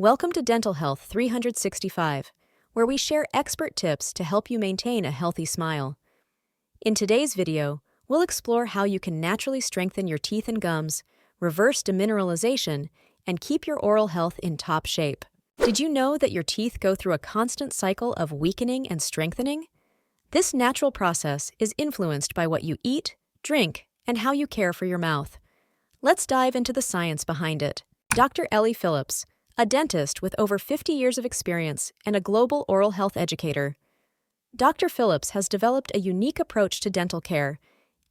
Welcome to Dental Health 365, where we share expert tips to help you maintain a healthy smile. In today's video, we'll explore how you can naturally strengthen your teeth and gums, reverse demineralization, and keep your oral health in top shape. Did you know that your teeth go through a constant cycle of weakening and strengthening? This natural process is influenced by what you eat, drink, and how you care for your mouth. Let's dive into the science behind it. Dr. Ellie Phillips, a dentist with over 50 years of experience and a global oral health educator. Dr. Phillips has developed a unique approach to dental care,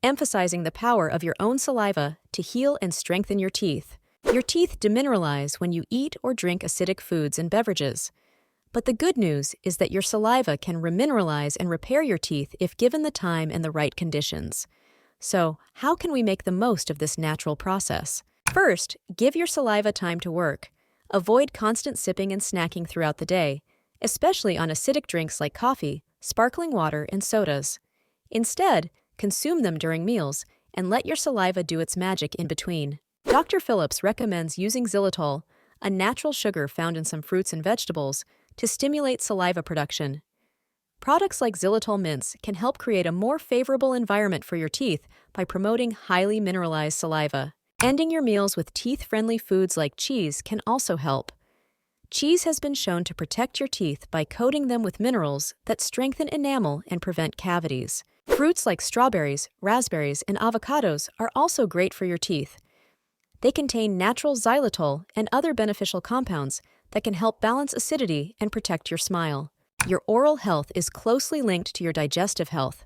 emphasizing the power of your own saliva to heal and strengthen your teeth. Your teeth demineralize when you eat or drink acidic foods and beverages. But the good news is that your saliva can remineralize and repair your teeth if given the time and the right conditions. So, how can we make the most of this natural process? First, give your saliva time to work. Avoid constant sipping and snacking throughout the day, especially on acidic drinks like coffee, sparkling water, and sodas. Instead, consume them during meals and let your saliva do its magic in between. Dr. Phillips recommends using Xylitol, a natural sugar found in some fruits and vegetables, to stimulate saliva production. Products like Xylitol mints can help create a more favorable environment for your teeth by promoting highly mineralized saliva. Ending your meals with teeth-friendly foods like cheese can also help. Cheese has been shown to protect your teeth by coating them with minerals that strengthen enamel and prevent cavities. Fruits like strawberries, raspberries, and avocados are also great for your teeth. They contain natural xylitol and other beneficial compounds that can help balance acidity and protect your smile. Your oral health is closely linked to your digestive health.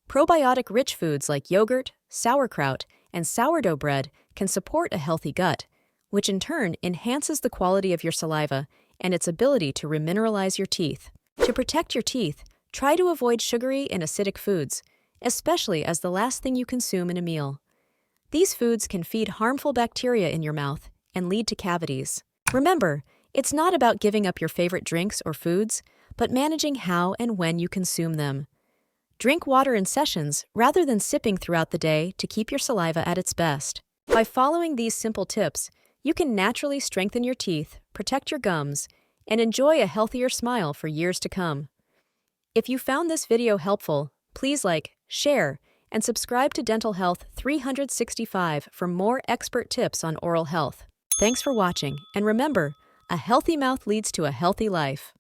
Probiotic-rich foods like yogurt, sauerkraut, and sourdough bread can support a healthy gut, which in turn enhances the quality of your saliva and its ability to remineralize your teeth. To protect your teeth, try to avoid sugary and acidic foods, especially as the last thing you consume in a meal. These foods can feed harmful bacteria in your mouth and lead to cavities. Remember, it's not about giving up your favorite drinks or foods, but managing how and when you consume them. Drink water in sessions rather than sipping throughout the day to keep your saliva at its best. By following these simple tips, you can naturally strengthen your teeth, protect your gums, and enjoy a healthier smile for years to come. If you found this video helpful, please like, share, and subscribe to Dental Health 365 for more expert tips on oral health. Thanks for watching, and remember, a healthy mouth leads to a healthy life.